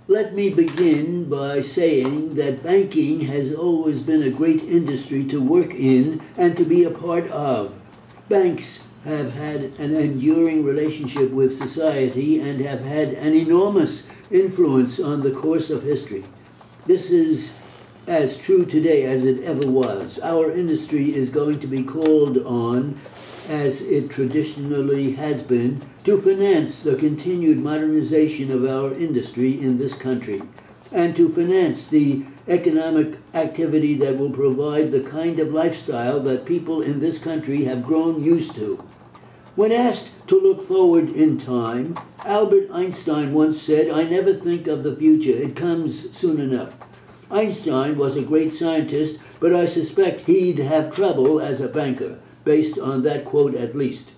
Let me begin by saying that banking has always been a great industry to work in and to be a part of. Banks have had an enduring relationship with society and have had an enormous influence on the course of history. This is as true today as it ever was. Our industry is going to be called on, as it traditionally has been, to finance the continued modernization of our industry in this country, and to finance the economic activity that will provide the kind of lifestyle that people in this country have grown used to. When asked to look forward in time, Albert Einstein once said, "I never think of the future, it comes soon enough." Einstein was a great scientist, but I suspect he'd have trouble as a banker, based on that quote at least.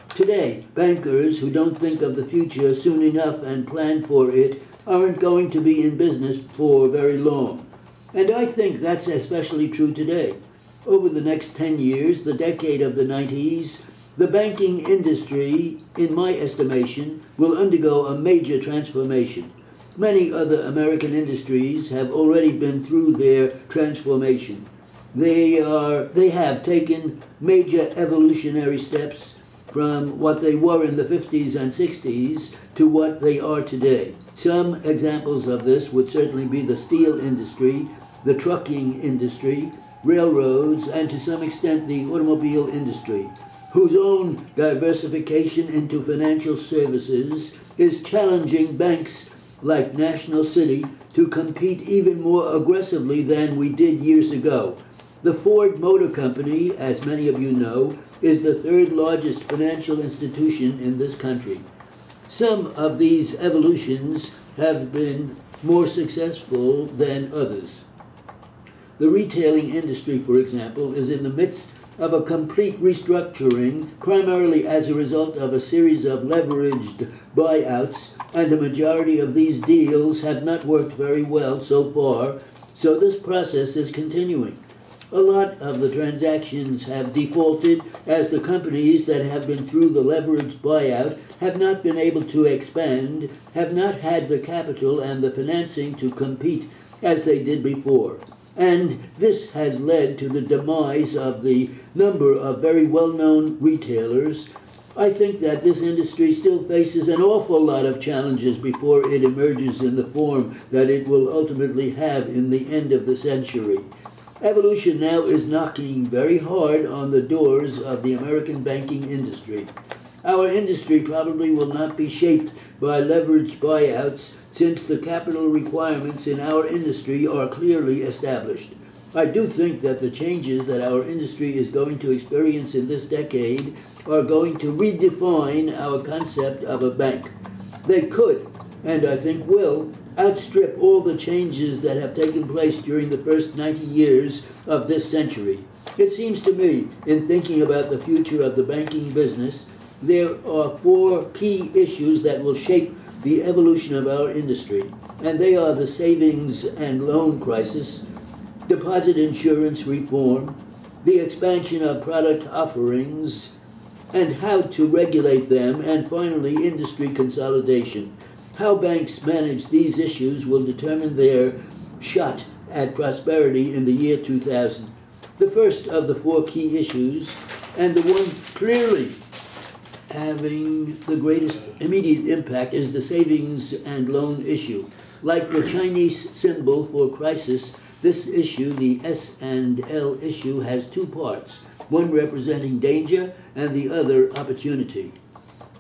Today, bankers who don't think of the future soon enough and plan for it aren't going to be in business for very long. And I think that's especially true today. Over the next 10 years, the decade of the 90s, the banking industry, in my estimation, will undergo a major transformation. Many other American industries have already been through their transformation. They have taken major evolutionary steps from what they were in the 50s and 60s to what they are today. Some examples of this would certainly be the steel industry, the trucking industry, railroads, and to some extent the automobile industry, whose own diversification into financial services is challenging banks like National City to compete even more aggressively than we did years ago. The Ford Motor Company, as many of you know, is the third largest financial institution in this country. Some of these evolutions have been more successful than others. The retailing industry, for example, is in the midst of a complete restructuring, primarily as a result of a series of leveraged buyouts, and a majority of these deals have not worked very well so far, so this process is continuing. A lot of the transactions have defaulted as the companies that have been through the leveraged buyout have not been able to expand, have not had the capital and the financing to compete as they did before. And this has led to the demise of the number of very well-known retailers. I think that this industry still faces an awful lot of challenges before it emerges in the form that it will ultimately have in the end of the century. Evolution now is knocking very hard on the doors of the American banking industry. Our industry probably will not be shaped by leveraged buyouts, since the capital requirements in our industry are clearly established. I do think that the changes that our industry is going to experience in this decade are going to redefine our concept of a bank. They could, and I think will, outstrip all the changes that have taken place during the first 90 years of this century. It seems to me, in thinking about the future of the banking business, there are four key issues that will shape the evolution of our industry, and they are the savings and loan crisis, deposit insurance reform, the expansion of product offerings, and how to regulate them, and finally, industry consolidation. How banks manage these issues will determine their shot at prosperity in the year 2000. The first of the four key issues, and the one clearly having the greatest immediate impact, is the savings and loan issue. Like the Chinese symbol for crisis, this issue, the S&L issue, has two parts, one representing danger and the other opportunity.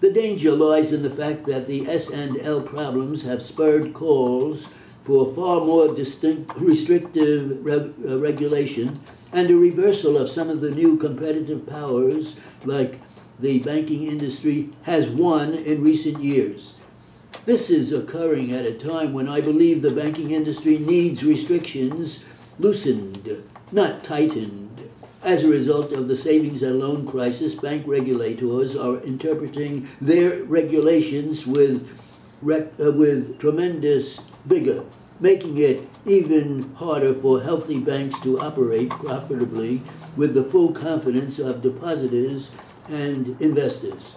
The danger lies in the fact that the S&L problems have spurred calls for far more distinct restrictive regulation and a reversal of some of the new competitive powers like the banking industry has won in recent years. This is occurring at a time when I believe the banking industry needs restrictions loosened, not tightened. As a result of the savings and loan crisis, bank regulators are interpreting their regulations with tremendous vigor, making it even harder for healthy banks to operate profitably with the full confidence of depositors and investors.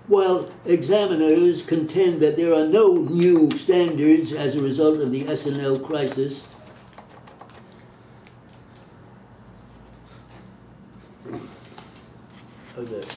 While examiners contend that there are no new standards as a result of the S&L crisis,